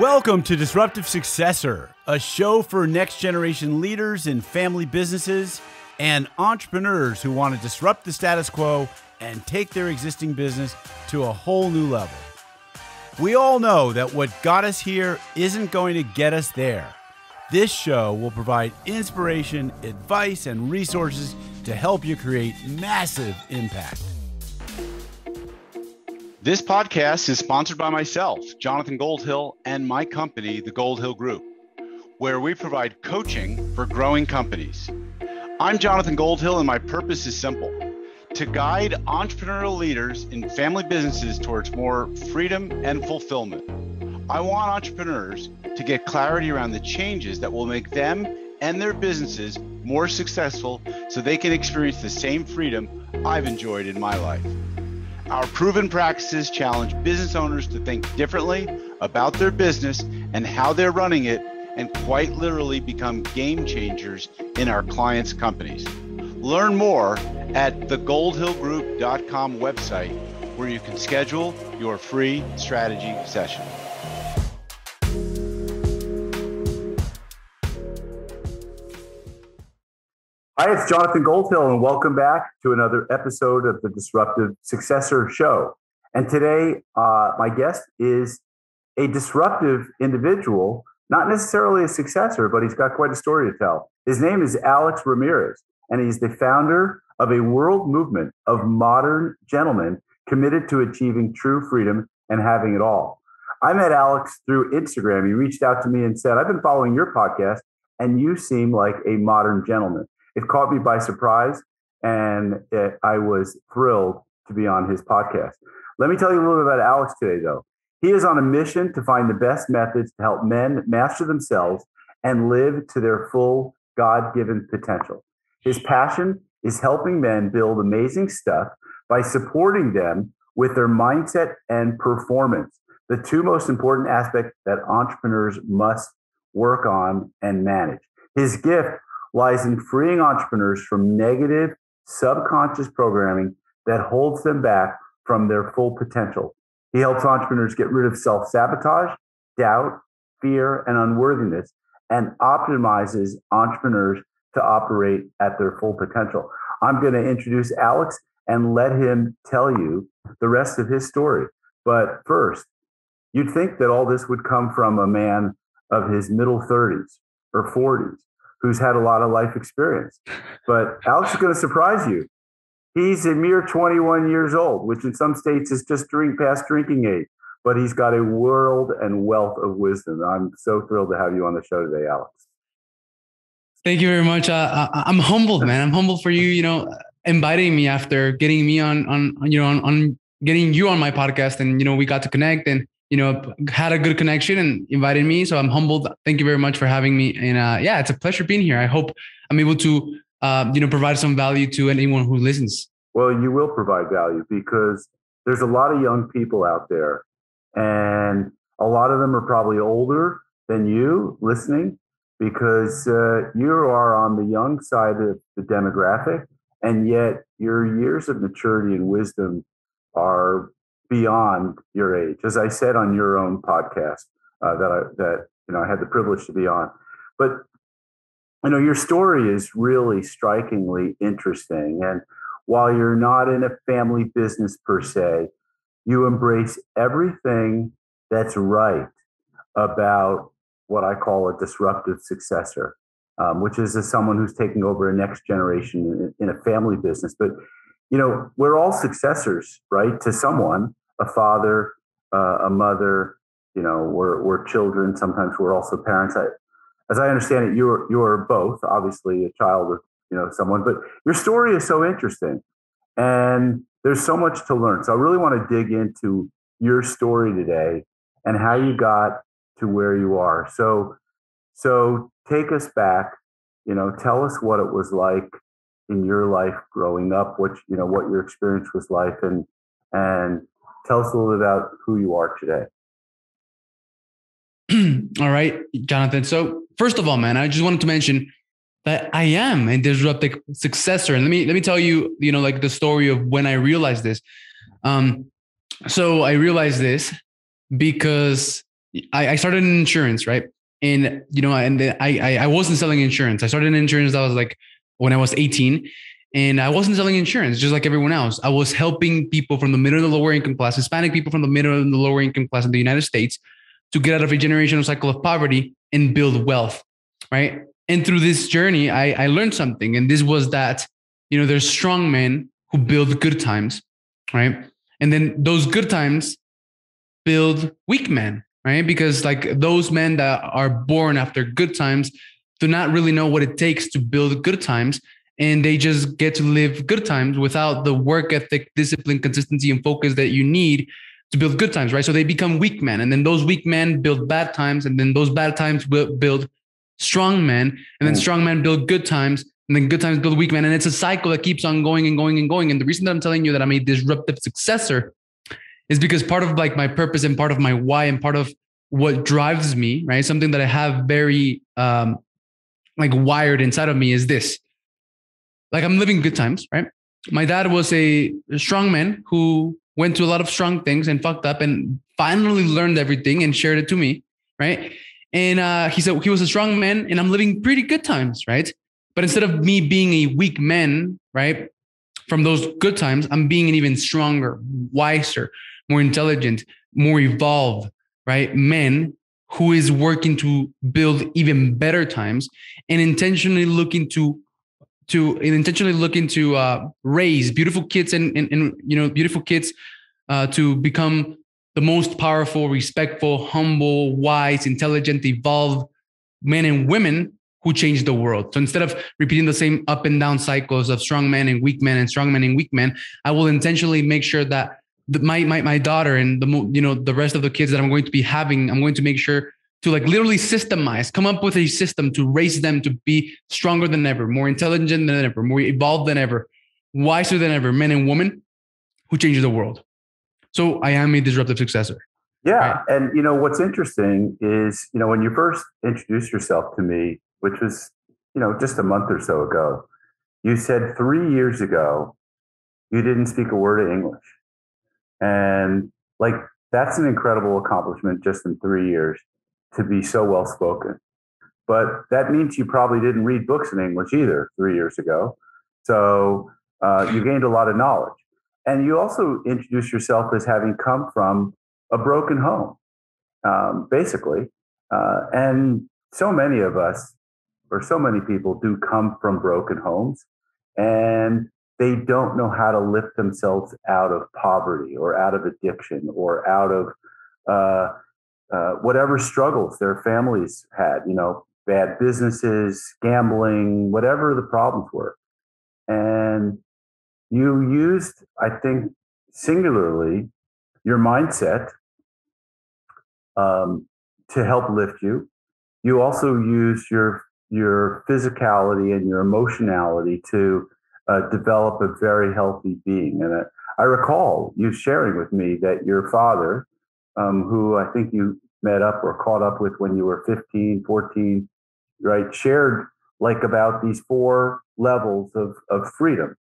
Welcome to Disruptive Successor, a show for next generation leaders in family businesses and entrepreneurs who want to disrupt the status quo and take their existing business to a whole new level. We all know that what got us here isn't going to get us there. This show will provide inspiration, advice, and resources to help you create massive impact. This podcast is sponsored by myself, Jonathan Goldhill, and my company, the Goldhill Group, where we provide coaching for growing companies. I'm Jonathan Goldhill, and my purpose is simple: to guide entrepreneurial leaders in family businesses towards more freedom and fulfillment. I want entrepreneurs to get clarity around the changes that will make them and their businesses more successful so they can experience the same freedom I've enjoyed in my life. Our proven practices challenge business owners to think differently about their business and how they're running it, and quite literally become game changers in our clients' companies. Learn more at thegoldhillgroup.com website, where you can schedule your free strategy session. Hi, it's Jonathan Goldhill, and welcome back to another episode of the Disruptive Successor Show. And today, my guest is a disruptive individual, not necessarily a successor, but he's got quite a story to tell. His name is Alex Ramirez, and he's the founder of a world movement of modern gentlemen committed to achieving true freedom and having it all. I met Alex through Instagram. He reached out to me and said, "I've been following your podcast, and you seem like a modern gentleman." It caught me by surprise, and I was thrilled to be on his podcast. Let me tell you a little bit about Alex today, though. He is on a mission to find the best methods to help men master themselves and live to their full God-given potential. His passion is helping men build amazing stuff by supporting them with their mindset and performance, the two most important aspects that entrepreneurs must work on and manage. His gift lies in freeing entrepreneurs from negative subconscious programming that holds them back from their full potential. He helps entrepreneurs get rid of self-sabotage, doubt, fear, and unworthiness, and optimizes entrepreneurs to operate at their full potential. I'm going to introduce Alex and let him tell you the rest of his story. But first, you'd think that all this would come from a man of his middle 30s or 40s. Who's had a lot of life experience. But Alex is going to surprise you. He's a mere 21 years old, which in some states is just past drinking age. But he's got a world and wealth of wisdom. I'm so thrilled to have you on the show today, Alex. Thank you very much. I'm humbled, man. I'm humbled for you, inviting me after getting me on getting you on my podcast, and we got to connect and had a good connection and invited me. So I'm humbled. Thank you very much for having me. And it's a pleasure being here. I hope I'm able to, provide some value to anyone who listens. Well, you will provide value because there's a lot of young people out there, and a lot of them are probably older than you listening, because you are on the young side of the demographic, and yet your years of maturity and wisdom are beyond your age, as I said on your own podcast that I had the privilege to be on. But your story is really strikingly interesting. And while you're not in a family business per se, you embrace everything that's right about what I call a disruptive successor, which is someone who's taking over a next generation in a family business. But we're all successors, right? To someone, a father, a mother, we're children. Sometimes we're also parents. As I understand it, you're both, obviously a child of, someone, but your story is so interesting and there's so much to learn. So I really want to dig into your story today and how you got to where you are. So take us back, tell us what it was like in your life growing up, what your experience was like, and tell us a little bit about who you are today. All right, Jonathan. So first of all, man, I just wanted to mention that I am a disruptive successor. And let me tell you, the story of when I realized this. So I realized this because, I started in insurance, right? And, I wasn't selling insurance. I started in insurance. That was like when I was 18, and I wasn't selling insurance just like everyone else. I was helping people from the middle and the lower income class, Hispanic people from the middle and the lower income class in the United States, to get out of a generational cycle of poverty and build wealth, right? And through this journey, I learned something. And this was that, there's strong men who build good times, right? And then those good times build weak men, right? Because like those men that are born after good times do not really know what it takes to build good times. And they just get to live good times without the work ethic, discipline, consistency, and focus that you need to build good times, right? So they become weak men. And then those weak men build bad times. And then those bad times will build strong men. And then strong men build good times. And then good times build weak men. And it's a cycle that keeps on going and going and going. And the reason that I'm telling you that I'm a disruptive successor is because part of like my purpose and part of my why and part of what drives me, right? Something that I have very like wired inside of me is this. Like I'm living good times, right? My dad was a strong man who went through a lot of strong things and fucked up and finally learned everything and shared it to me, right? And he said he was a strong man and I'm living pretty good times, right? But instead of me being a weak man, right, from those good times, I'm being an even stronger, wiser, more intelligent, more evolved, right? Man who is working to build even better times and intentionally looking to raise beautiful kids and beautiful kids to become the most powerful, respectful, humble, wise, intelligent, evolved men and women who change the world. So instead of repeating the same up and down cycles of strong men and weak men and strong men and weak men, I will intentionally make sure that my daughter and the rest of the kids that I'm going to be having, I'm going to make sure to like literally systemize, come up with a system to raise them to be stronger than ever, more intelligent than ever, more evolved than ever, wiser than ever, men and women who change the world. So I am a disruptive successor. Yeah. Right? And what's interesting is, when you first introduced yourself to me, which was, just a month or so ago, you said 3 years ago, you didn't speak a word of English. And like, that's an incredible accomplishment just in 3 years to be so well spoken. But that means you probably didn't read books in English either 3 years ago. So you gained a lot of knowledge. And you also introduced yourself as having come from a broken home, basically. And so many of us, or so many people, do come from broken homes, and they don't know how to lift themselves out of poverty or out of addiction or out of whatever struggles their families had, bad businesses, gambling, whatever the problems were. And you used, I think, singularly, your mindset to help lift you. You also used your physicality and your emotionality to develop a very healthy being. And I recall you sharing with me that your father, who I think you met up or caught up with when you were 15, 14, right, shared like about these 4 levels of freedom.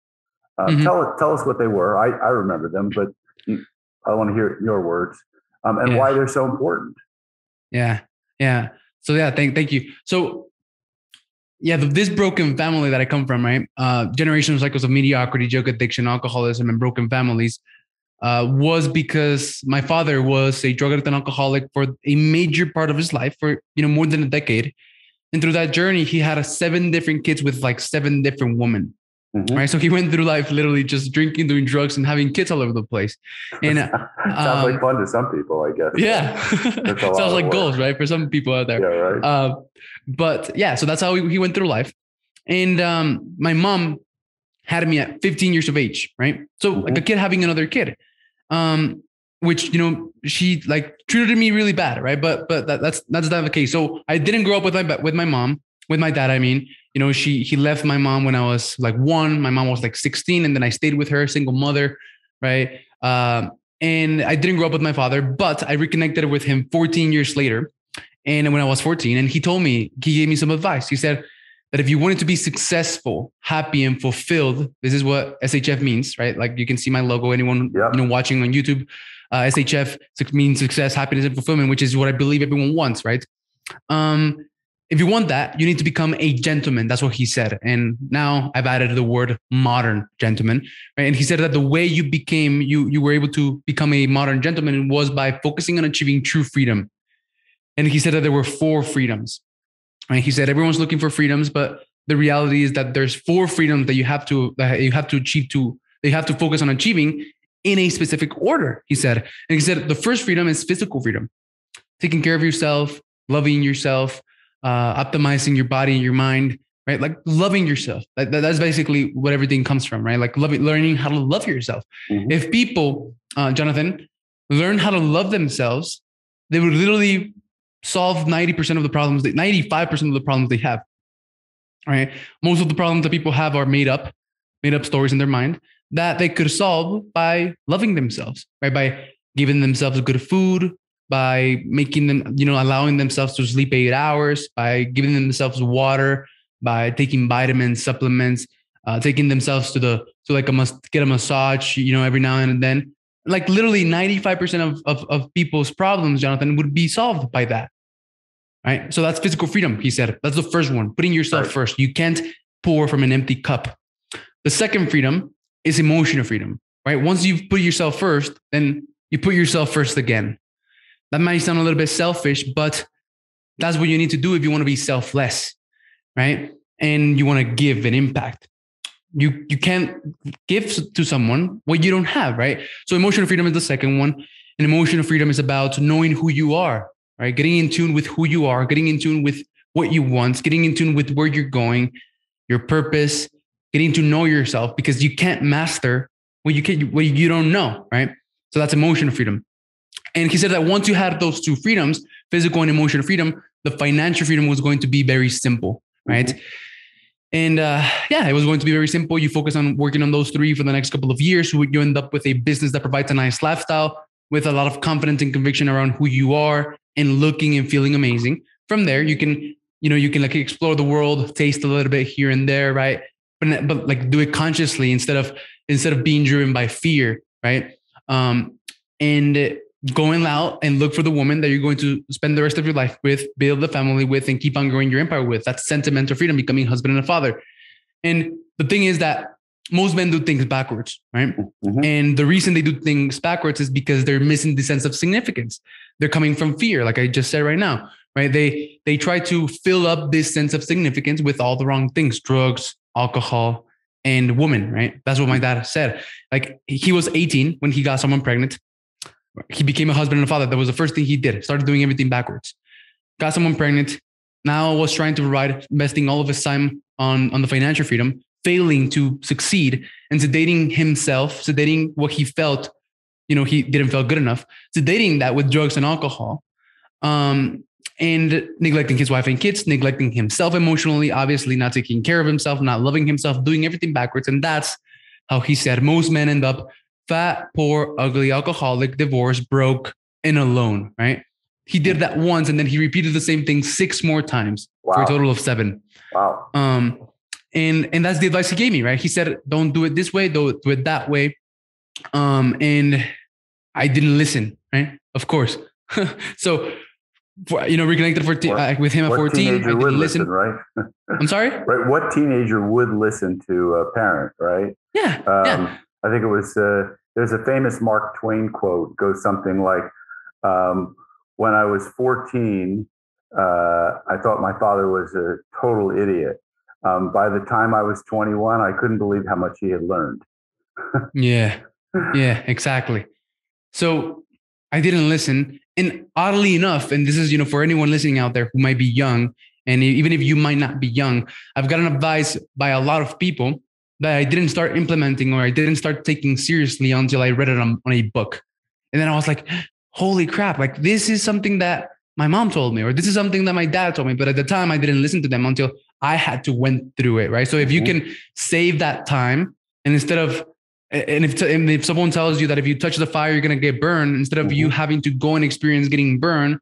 Tell us what they were. I remember them, but I want to hear your words and why they're so important. Yeah. So thank you. So this broken family that I come from, right? Generational cycles of mediocrity, drug addiction, alcoholism, and broken families was because my father was a drug addict and alcoholic for a major part of his life for, more than a decade. And through that journey, he had 7 different kids with like 7 different women. Right. So he went through life literally just drinking, doing drugs, and having kids all over the place. And sounds like fun to some people, I guess. Yeah. Sounds like goals, right? For some people out there. Yeah, right. But yeah, so that's how he went through life. And my mom had me at 15 years of age, right? So like a kid having another kid, which, she like treated me really bad, right? But that's not the case. So I didn't grow up with my dad. I mean, he left my mom when I was like 1. My mom was like 16, and then I stayed with her, single mother, right? And I didn't grow up with my father, but I reconnected with him 14 years later. And when I was 14, and he gave me some advice. He said, that if you wanted to be successful, happy, and fulfilled, this is what SHF means, right? Like you can see my logo, anyone watching on YouTube, SHF means success, happiness, and fulfillment, which is what I believe everyone wants, right? If you want that, you need to become a gentleman. That's what he said. And now I've added the word modern gentleman, right? And he said that the way you became, you were able to become a modern gentleman was by focusing on achieving true freedom. And he said that there were 4 freedoms, right? He said everyone's looking for freedoms, but the reality is that there's 4 freedoms that you have to achieve they have to focus on achieving in a specific order, he said. And he said the first freedom is physical freedom, taking care of yourself, loving yourself, optimizing your body and your mind, right? Like loving yourself. That's basically what everything comes from, right? Like learning how to love yourself. Mm-hmm. If people, Jonathan, learn how to love themselves, they would literally solve 90% of the problems, 95% of the problems they have, right? Most of the problems that people have are made up stories in their mind that they could solve by loving themselves, right? By giving themselves good food, by making them, allowing themselves to sleep 8 hours, by giving themselves water, by taking vitamins, supplements, taking themselves to get a massage, every now and then. Like literally 95% of people's problems, Jonathan, would be solved by that, right? So that's physical freedom, he said. That's the first one, putting yourself first. You can't pour from an empty cup. The second freedom is emotional freedom, right? Once you've put yourself first, then you put yourself first again. That might sound a little bit selfish, but that's what you need to do if you want to be selfless, right? And you want to give an impact. You can't give to someone what you don't have, right? So emotional freedom is the second one. And emotional freedom is about knowing who you are, right? Getting in tune with who you are, getting in tune with what you want, getting in tune with where you're going, your purpose, getting to know yourself, because you can't master what you don't know, right? So that's emotional freedom. And he said that once you had those 2 freedoms, physical and emotional freedom, the financial freedom was going to be very simple, right? Mm-hmm. And it was going to be very simple. You focus on working on those 3 for the next couple of years. You end up with a business that provides a nice lifestyle with a lot of confidence and conviction around who you are and looking and feeling amazing. From there, you can like explore the world, taste a little bit here and there, right? But like do it consciously instead of being driven by fear, right? And going out and look for the woman that you're going to spend the rest of your life with, build a family with, and keep on growing your empire with. That's sentimental freedom, becoming a husband and a father. And the thing is that most men do things backwards, right? Mm-hmm. And the reason they do things backwards is because they're missing the sense of significance. They're coming from fear, like I just said right now, right? They try to fill up this sense of significance with all the wrong things: drugs, alcohol, and women, right? That's what my dad said. Like he was 18 when he got someone pregnant. He became a husband and a father. That was the first thing he did. Started doing everything backwards. Got someone pregnant. Now was trying to provide, investing all of his time on the financial freedom, failing to succeed, and sedating what he felt, he didn't feel good enough, sedating that with drugs and alcohol, and neglecting his wife and kids, neglecting himself emotionally, obviously not taking care of himself, not loving himself, doing everything backwards. And that's how he said most men end up fat, poor, ugly, alcoholic, divorced, broke, and alone, right? He did that once, and then he repeated the same thing 6 more times. Wow. For a total of 7. Wow. And that's the advice he gave me, right? He said, don't do it this way, don't do it that way. And I didn't listen, right? Of course. So, reconnected with him at 14. I didn't listen, right? I'm sorry? Right. What teenager would listen to a parent, right? Yeah. I think it was, there's a famous Mark Twain quote, goes something like, when I was 14, I thought my father was a total idiot. By the time I was 21, I couldn't believe how much he had learned. Yeah, exactly. So I didn't listen. And oddly enough, and this is, for anyone listening out there who might be young, and even if you might not be young, I've gotten advice by a lot of people that I didn't start implementing or I didn't start taking seriously until I read it on a book. And then I was like, holy crap, like this is something that my mom told me, or this is something that my dad told me. But at the time I didn't listen to them until I had to went through it. Right. So if you can save that time, and instead of, and if someone tells you that if you touch the fire, you're going to get burned, instead of you having to go and experience getting burned,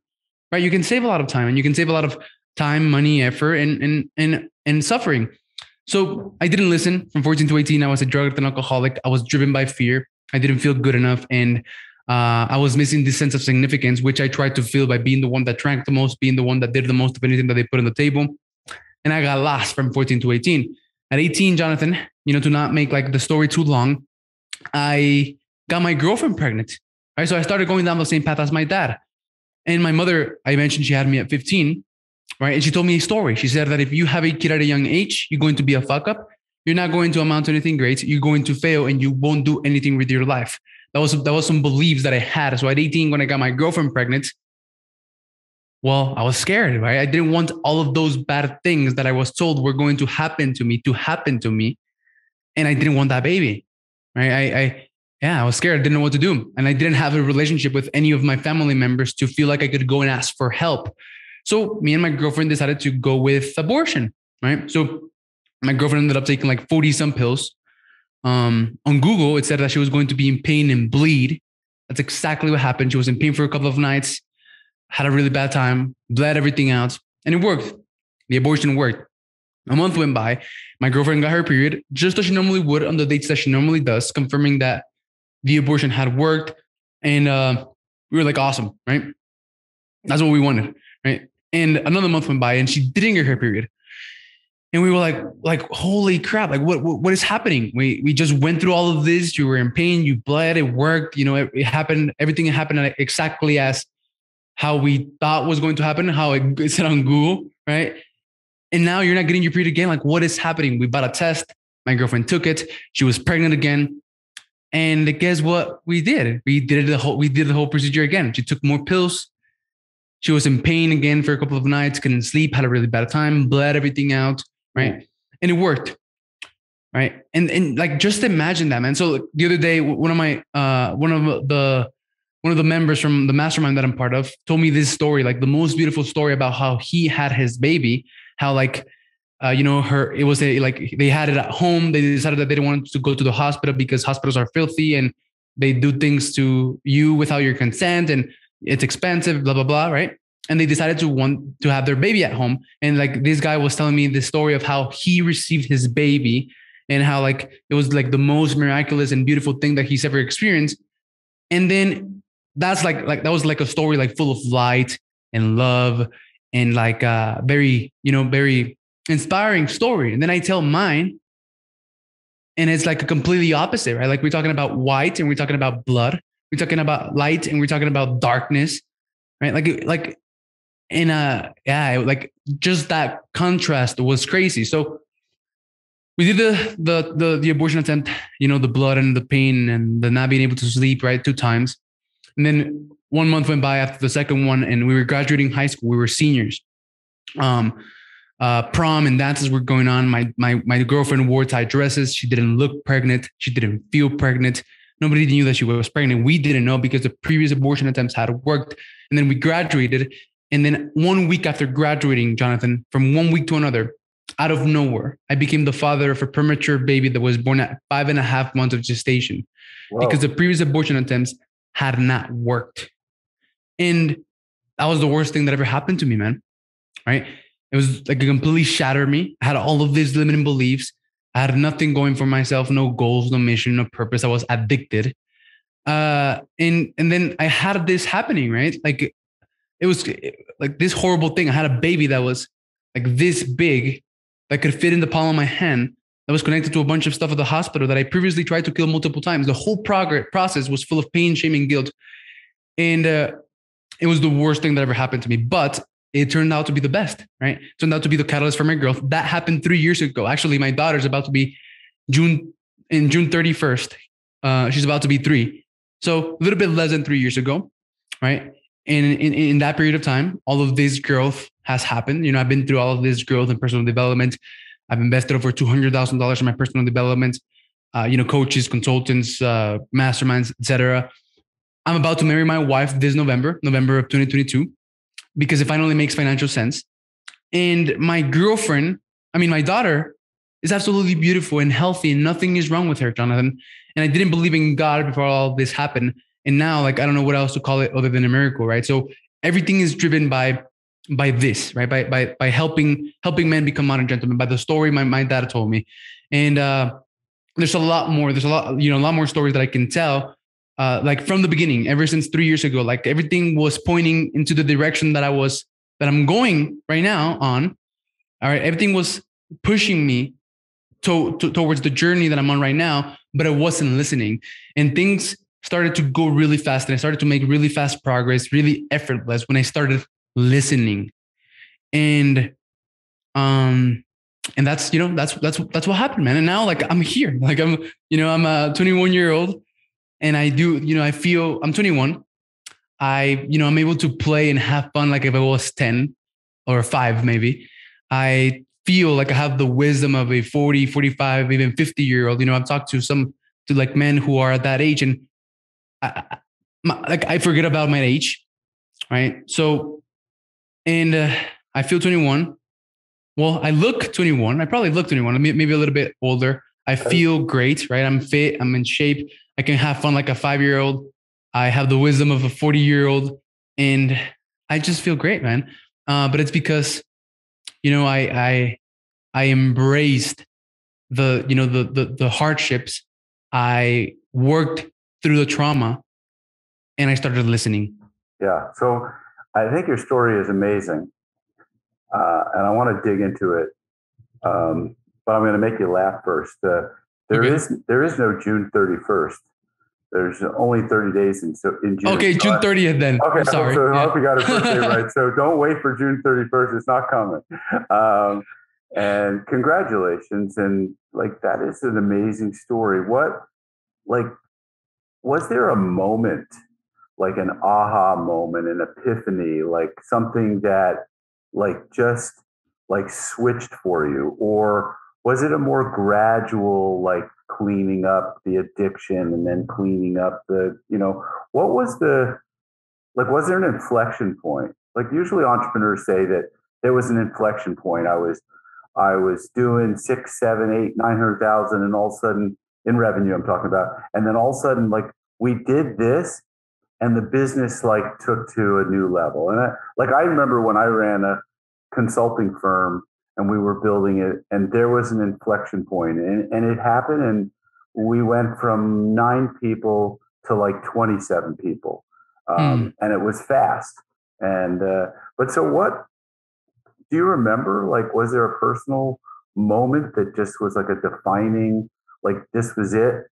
right, you can save a lot of time, and you can save a lot of time, money, effort, and and suffering. So I didn't listen. From 14 to 18, I was a drug and alcoholic. I was driven by fear. I didn't feel good enough. And I was missing this sense of significance, which I tried to feel by being the one that drank the most, being the one that did the most of anything that they put on the table. And I got lost from 14 to 18. At 18, Jonathan, to not make like the story too long, I got my girlfriend pregnant. Right. So I started going down the same path as my dad. And my mother, I mentioned she had me at 15. Right. And she told me a story. She said that if you have a kid at a young age, you're going to be a fuck up. You're not going to amount to anything great. You're going to fail and you won't do anything with your life. That was some beliefs that I had. So at 18, when I got my girlfriend pregnant, well, I was scared, right? I didn't want all of those bad things that I was told were going to happen to me. And I didn't want that baby, right? I was scared. I didn't know what to do. And I didn't have a relationship with any of my family members to feel like I could go and ask for help. So me and my girlfriend decided to go with abortion, right? So my girlfriend ended up taking like 40 some pills. On Google, it said that she was going to be in pain and bleed. That's exactly what happened. She was in pain for a couple of nights, had a really bad time, bled everything out, and it worked. The abortion worked. A month went by. My girlfriend got her period just as she normally would on the dates that she normally does, confirming that the abortion had worked. And we were like, awesome, right? That's what we wanted, right? And another month went by and she didn't get her period. And we were like, holy crap, like what is happening? We just went through all of this. You were in pain, you bled, it worked, it happened, everything happened exactly as how we thought was going to happen, how it said on Google, right? And now you're not getting your period again. Like, what is happening? We bought a test. My girlfriend took it. She was pregnant again. And guess what we did? We did the whole procedure again. She took more pills. She was in pain again for a couple of nights, couldn't sleep, had a really bad time, bled everything out, right? And it worked, right? And like, just imagine that, man. So the other day, one of the members from the mastermind that I'm part of told me this story, like the most beautiful story about how he had his baby, how like, it was they had it at home. They decided that they didn't want to go to the hospital because hospitals are filthy and they do things to you without your consent and it's expensive, blah, blah, blah. Right. And they decided to want to have their baby at home. And like this guy was telling me the story of how he received his baby and how like, it was like the most miraculous and beautiful thing that he's ever experienced. And then that's like that was like a story, like full of light and love and like very inspiring story. And then I tell mine and it's like a completely opposite, right? Like we're talking about white and we're talking about blood. We're talking about light and we're talking about darkness, right? Like just that contrast was crazy. So we did the abortion attempt, the blood and the pain and the not being able to sleep, right? 2 times. And then 1 month went by after the second one and we were graduating high school. We were seniors. Prom and dances were going on. My girlfriend wore tight dresses. She didn't look pregnant. She didn't feel pregnant. Nobody knew that she was pregnant. We didn't know because the previous abortion attempts had worked. And then we graduated. And then 1 week after graduating, Jonathan, from 1 week to another, out of nowhere, I became the father of a premature baby that was born at 5.5 months of gestation. Whoa. Because the previous abortion attempts had not worked. And that was the worst thing that ever happened to me, man. Right? It was like it completely shattered me. I had all of these limiting beliefs. I had nothing going for myself, no goals, no mission, no purpose. I was addicted. And then I had this happening, right? Like it was like this horrible thing. I had a baby that was like this big that could fit in the palm of my hand that was connected to a bunch of stuff at the hospital that I previously tried to kill multiple times. The whole process was full of pain, shame, and guilt. And it was the worst thing that ever happened to me. But it turned out to be the best, right? It turned out to be the catalyst for my growth. That happened 3 years ago. Actually, my daughter's about to be June 31st. She's about to be 3. So a little bit less than 3 years ago, right? And in that period of time, all of this growth has happened. I've been through all of this growth and personal development. I've invested over $200,000 in my personal development, coaches, consultants, masterminds, etc. I'm about to marry my wife this November of 2022. Because it finally makes financial sense. And my daughter is absolutely beautiful and healthy and nothing is wrong with her, Jonathan. And I didn't believe in God before all this happened. And now, like, I don't know what else to call it other than a miracle, right? So everything is driven by by this, right? By helping men become modern gentlemen, by the story my dad told me. And there's a lot more. There's a lot more stories that I can tell. Like from the beginning, ever since 3 years ago, like everything was pointing into the direction that I'm going right now on. All right. Everything was pushing me towards the journey that I'm on right now, but I wasn't listening, and things started to go really fast. And I started to make really fast progress, really effortless when I started listening. And, and that's what happened, man. And now like I'm here, like I'm a 21-year-old, and I feel I'm 21. I'm able to play and have fun like if I was 10 or 5, maybe. I feel like I have the wisdom of a 40, 45, even 50-year-old. I've talked to like men who are at that age, and I forget about my age, right? So, and I feel 21. Well, I look 21. I probably look 21, maybe a little bit older. I feel great, right? I'm fit. I'm in shape. I can have fun like a 5-year-old. I have the wisdom of a 40-year-old, and I just feel great, man. But it's because, I embraced the hardships. I worked through the trauma, and I started listening. Yeah. So I think your story is amazing. And I want to dig into it. But I'm going to make you laugh first. There is no June 31st. There's only 30 days in June. Okay, June 30th then. Okay, I'm sorry. So I hope you got a birthday right. So don't wait for June 31st. It's not coming. And congratulations. And like, that is an amazing story. Was there a moment, like an aha moment, an epiphany, like something that like just like switched for you? Or was it a more gradual, like cleaning up the addiction and then cleaning up what was was there an inflection point? Like usually entrepreneurs say that there was an inflection point. I was doing 6, 7, 8, 900,000, and all of a sudden in revenue, I'm talking about. And then all of a sudden, like we did this and the business like took to a new level. And I remember when I ran a consulting firm and we were building it, and there was an inflection point, and it happened. And we went from 9 people to like 27 people. And it was fast. And, but so what do you remember? Like, was there a personal moment that just was like a defining, like this was it,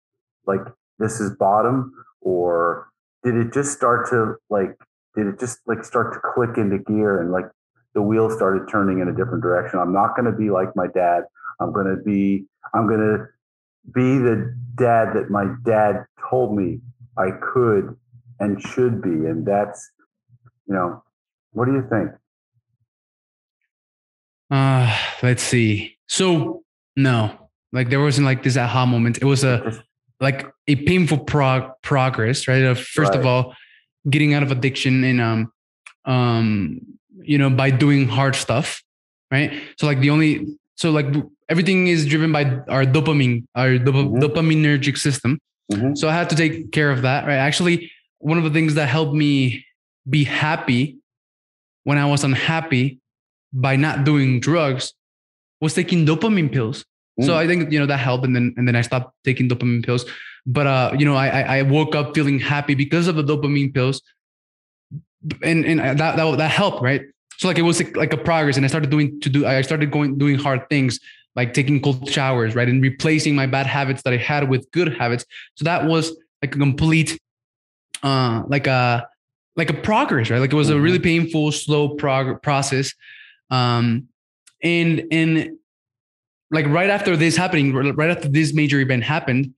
like this is bottom? Or did it just start to start to click into gear, and like the wheels started turning in a different direction? I'm not going to be like my dad. I'm going to be the dad that my dad told me I could and should be. And that's, what do you think? Let's see. So no, like there wasn't like this aha moment. It was a painful progress, right? First of all, getting out of addiction and, by doing hard stuff, right? So everything is driven by our dopaminergic system. Mm-hmm. So I had to take care of that, right? Actually, one of the things that helped me be happy when I was unhappy by not doing drugs was taking dopamine pills. So I think, that helped. And then I stopped taking dopamine pills. But, I woke up feeling happy because of the dopamine pills, and that helped. Right. So like, it was like a progress, and I started doing hard things, like taking cold showers, right. And replacing my bad habits that I had with good habits. So that was like a complete, like a progress, right? Like it was a really painful, slow process. And like right after this happening, right after this major event happened,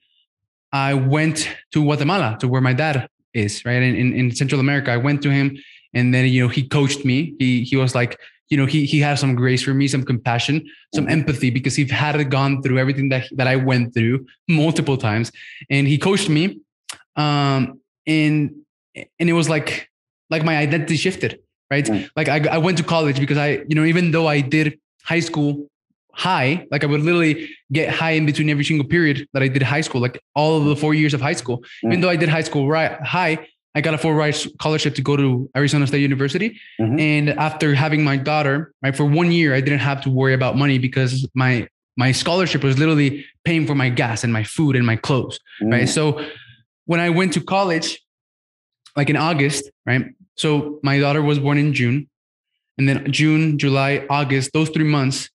I went to Guatemala, to where my dad is, right? In Central America. I went to him, and then, he coached me. He was like, he had some grace for me, some compassion, some empathy, because he had gone through everything that I went through multiple times. And he coached me. And it was like my identity shifted, right? Like I went to college because even though I did high school high, like I would literally get high in between every single period that I did high school, like all of the 4 years of high school. Even though I did high school high, I got a full ride scholarship to go to Arizona State University. And after having my daughter, right, for 1 year, I didn't have to worry about money because my scholarship was literally paying for my gas and my food and my clothes, right? So when I went to college, like in August, right? So my daughter was born in June, and then June, July, August, those 3 months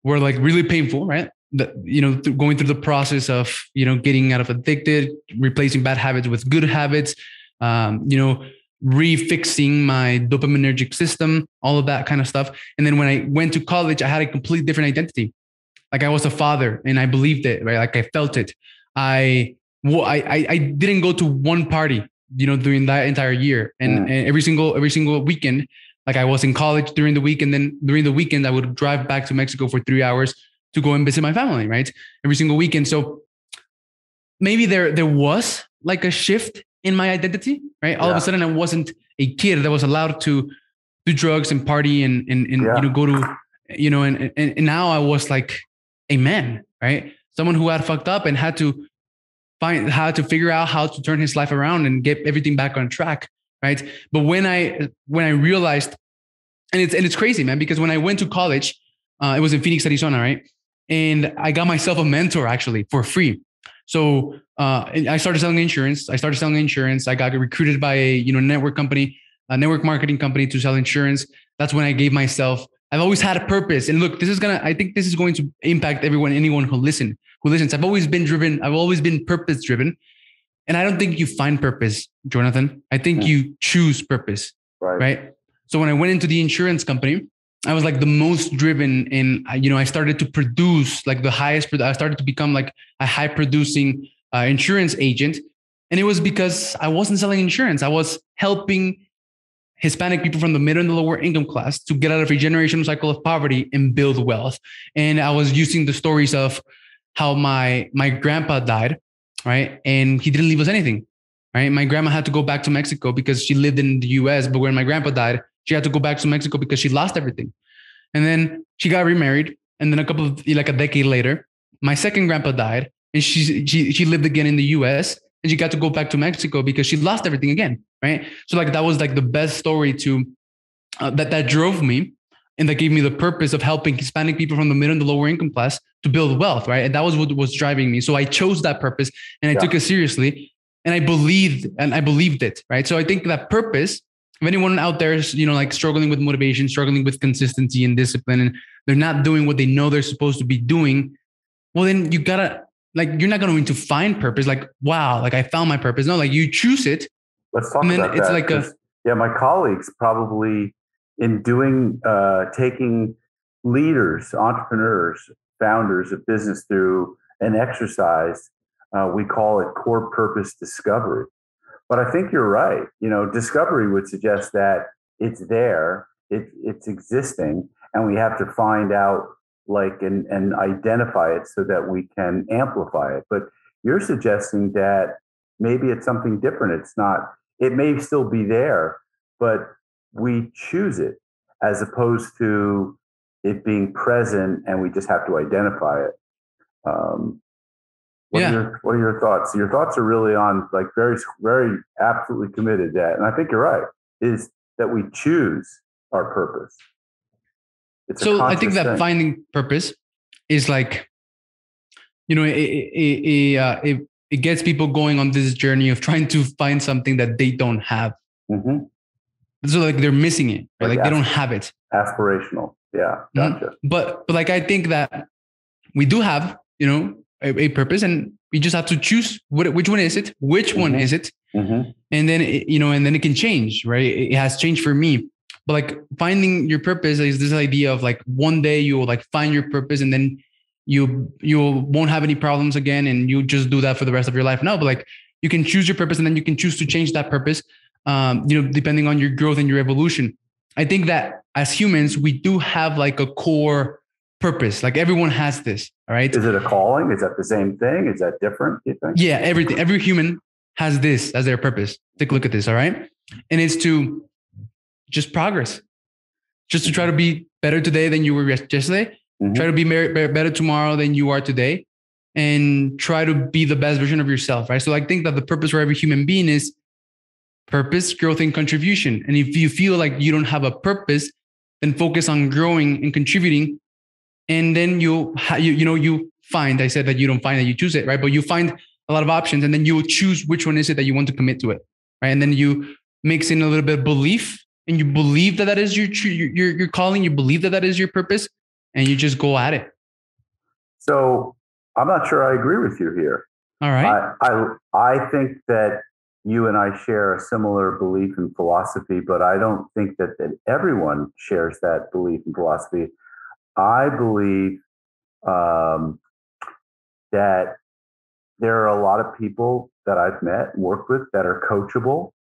were like really painful, right? Going through the process of, getting out of addicted, replacing bad habits with good habits, refixing my dopaminergic system, all of that kind of stuff. And then when I went to college, I had a completely different identity. Like I was a father and I believed it, right? Like I felt it. I didn't go to one party, during that entire year. And every single weekend, like I was in college during the week. And then during the weekend, I would drive back to Mexico for 3 hours to go and visit my family, right? Every single weekend. So maybe there was like a shift in my identity, right? All of a sudden I wasn't a kid that was allowed to do drugs and party and go to, and now I was like a man, right? Someone who had fucked up and had to figure out how to turn his life around and get everything back on track, right? But when I realized, and it's crazy, man, because when I went to college, it was in Phoenix, Arizona, right? And I got myself a mentor actually for free. So I started selling insurance. I got recruited by a network marketing company to sell insurance. That's when I gave myself. I've always had a purpose. And look, I think this is going to impact anyone who listens. I've always been driven. I've always been purpose driven. And I don't think you find purpose, Jonathan. I think you choose purpose, right? So when I went into the insurance company, I was like the most driven, and I started to produce like the highest. I started to become like a high producing insurance agent, and it was because I wasn't selling insurance. I was helping Hispanic people from the middle and the lower income class to get out of a generational cycle of poverty and build wealth. And I was using the stories of how my grandpa died, right, and he didn't leave us anything, right? My grandma had to go back to Mexico because she lived in the U.S., but when my grandpa died, she had to go back to Mexico because she lost everything. And then she got remarried. And then a decade later, my second grandpa died, and she lived again in the US, and she got to go back to Mexico because she lost everything again. Right. So like, that was like the best story that drove me. And that gave me the purpose of helping Hispanic people from the middle and the lower income class to build wealth. Right. And that was what was driving me. So I chose that purpose and I took it seriously, and I believed it. Right. So I think that purpose, if anyone out there is, like struggling with motivation, struggling with consistency and discipline, and they're not doing what they know they're supposed to be doing, well, then you gotta, like, you're not going to find purpose. Like, wow, like I found my purpose. No, like you choose it. Let's talk about that. It's like my colleagues probably in doing, taking leaders, entrepreneurs, founders of business through an exercise, we call it core purpose discovery. But I think you're right. Discovery would suggest that it's there, it's existing, and we have to find out and identify it so that we can amplify it. But you're suggesting that maybe it's something different. It's not, it may still be there, but we choose it as opposed to it being present and we just have to identify it. What are your thoughts? Your thoughts are really on like very, very absolutely committed to that. And I think you're right, is that we choose our purpose. So I think that finding purpose is like, it gets people going on this journey of trying to find something that they don't have. Mm-hmm. So like they're missing it, right? Like they don't have it. Aspirational. Yeah. Gotcha. Mm-hmm. But like, I think that we do have, a purpose, and we just have to choose which one is it, one is it? Mm-hmm. And then, and then it can change, right? It has changed for me. But like finding your purpose is this idea of like one day you will like find your purpose, and then you won't have any problems again, and you just do that for the rest of your life. No, but like you can choose your purpose, and then you can choose to change that purpose, depending on your growth and your evolution. I think that as humans, we do have like a core purpose. Like everyone has this. All right. Is it a calling? Is that the same thing? Is that different? You think? Yeah. Every human has this as their purpose. Take a look at this. All right. And it's to just progress, just to try to be better today than you were yesterday. Mm-hmm. Try to be better tomorrow than you are today, and try to be the best version of yourself. Right. So I think that the purpose for every human being is purpose, growth, and contribution. And if you feel like you don't have a purpose, then focus on growing and contributing. And then you find, I said that you don't find that you choose it, right? But you find a lot of options, and then you will choose which one is it that you want to commit to it, right? And then you mix in a little bit of belief, and you believe that is your calling. You believe that is your purpose, and you just go at it. So I'm not sure I agree with you here. All right. I think that you and I share a similar belief and philosophy, but I don't think that everyone shares that belief and philosophy. I believe that there are a lot of people that I've met and worked with that are coachable.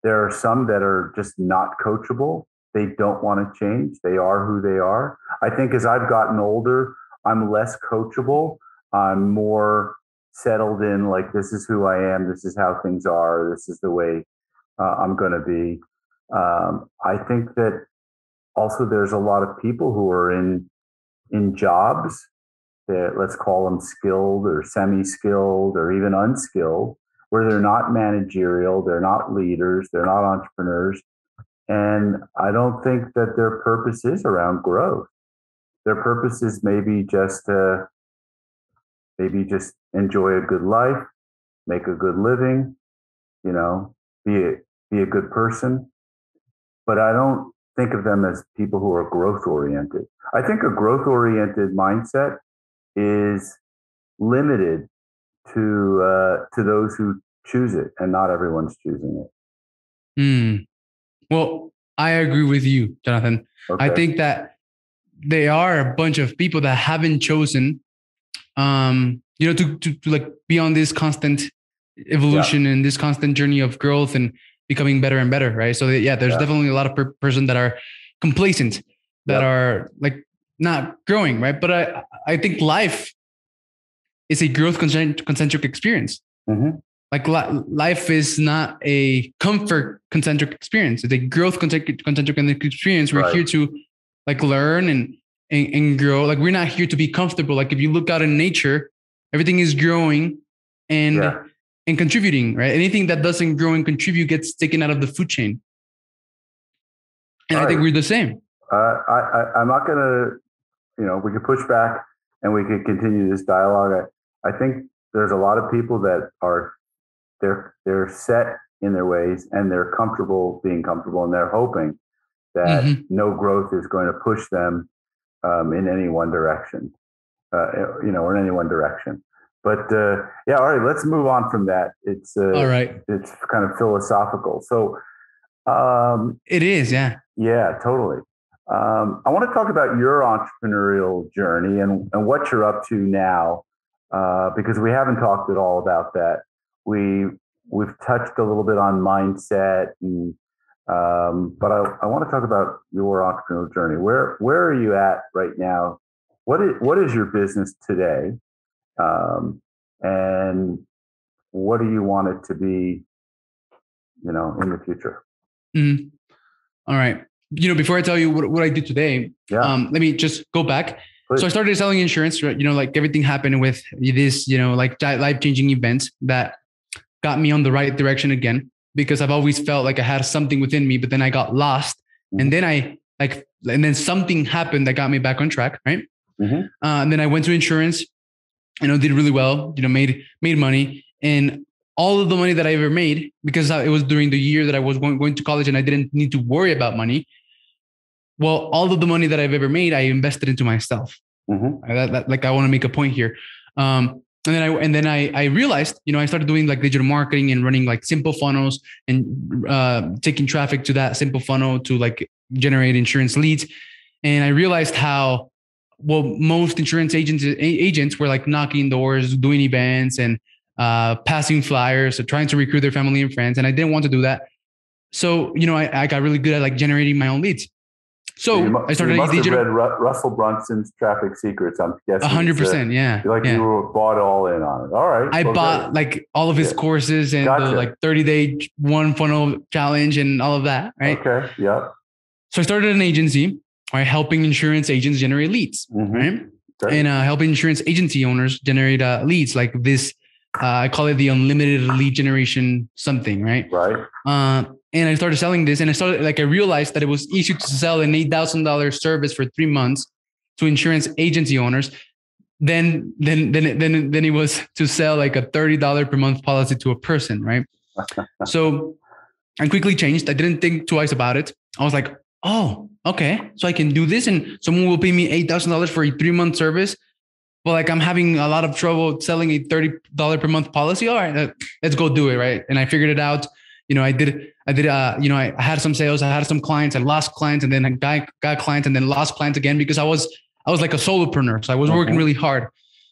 There are some that are just not coachable. They don't want to change. They are who they are. I think as I've gotten older, I'm less coachable. I'm more settled in, like, this is who I am. This is how things are. This is the way I'm going to be. I think that also there's a lot of people who are in jobs that, let's call them skilled or semi-skilled or even unskilled, where they're not managerial, they're not leaders, they're not entrepreneurs. And I don't think that their purpose is around growth. Their purpose is maybe just enjoy a good life, make a good living, be a good person. But I don't think of them as people who are growth oriented. I think a growth oriented mindset is limited to those who choose it, and not everyone's choosing it. Well, I agree with you, Jonathan. Okay. I think that there are a bunch of people that haven't chosen, to like be on this constant evolution and this constant journey of growth and becoming better and better, right? So there's definitely a lot of person that are complacent, that are like not growing, right? But I think life is a growth concentric experience. Mm-hmm. Like life is not a comfort concentric experience. It's a growth concentric experience. We're here to like learn and grow. Like we're not here to be comfortable. Like if you look out in nature, everything is growing and contributing, right? Anything that doesn't grow and contribute gets taken out of the food chain. And I think we're the same. I'm not going to, we could push back and we could continue this dialogue. I think there's a lot of people that are, they're set in their ways and they're comfortable being comfortable, and they're hoping that no growth is going to push them in any one direction, or in any one direction. But all right, let's move on from that. It's all right. It's kind of philosophical. So it is, yeah. Yeah, totally. I want to talk about your entrepreneurial journey and what you're up to now, because we haven't talked at all about that. We've touched a little bit on mindset, and but I want to talk about your entrepreneurial journey. Where are you at right now? What is your business today, and what do you want it to be, in the future? Mm-hmm. All right. Before I tell you what I do today, let me just go back. Please. So I started selling insurance, right? Like everything happened with this, like life-changing events that got me on the right direction again, because I've always felt like I had something within me, but then I got lost. And then and then something happened that got me back on track. Right. Mm-hmm. And then I went to insurance, did really well, made money, and all of the money that I ever made, because it was during the year that I was going to college and I didn't need to worry about money. Well, all of the money that I've ever made, I invested into myself. Mm-hmm. I want to make a point here. And then I realized, I started doing like digital marketing and running like simple funnels and taking traffic to that simple funnel to like generate insurance leads. And I realized how, most insurance agents were like knocking doors, doing events and passing flyers, so trying to recruit their family and friends. And I didn't want to do that. So, I got really good at like generating my own leads. So I started. You must have read Russell Brunson's Traffic Secrets. I'm guessing 100%. Yeah, you were bought all in on it. All right, I bought like all of his courses and the like 30-day one funnel challenge and all of that. Right. Okay. Yeah. So I started an agency, right, helping insurance agents generate leads, right, and helping insurance agency owners generate leads. Like this I call it the unlimited lead generation something, right? Right. And I started selling this, and I realized that it was easy to sell an $8,000 service for 3 months to insurance agency owners than it was to sell like a $30 per month policy to a person, right? So I quickly changed. I didn't think twice about it. I was like, oh, okay, so I can do this, and someone will pay me $8,000 for a 3-month service. But like I'm having a lot of trouble selling a $30 per month policy. All right, let's go do it, right? And I figured it out. I had some sales, I had some clients, I lost clients, and then I got clients, and then lost clients again because I was like a solopreneur. So I was working really hard.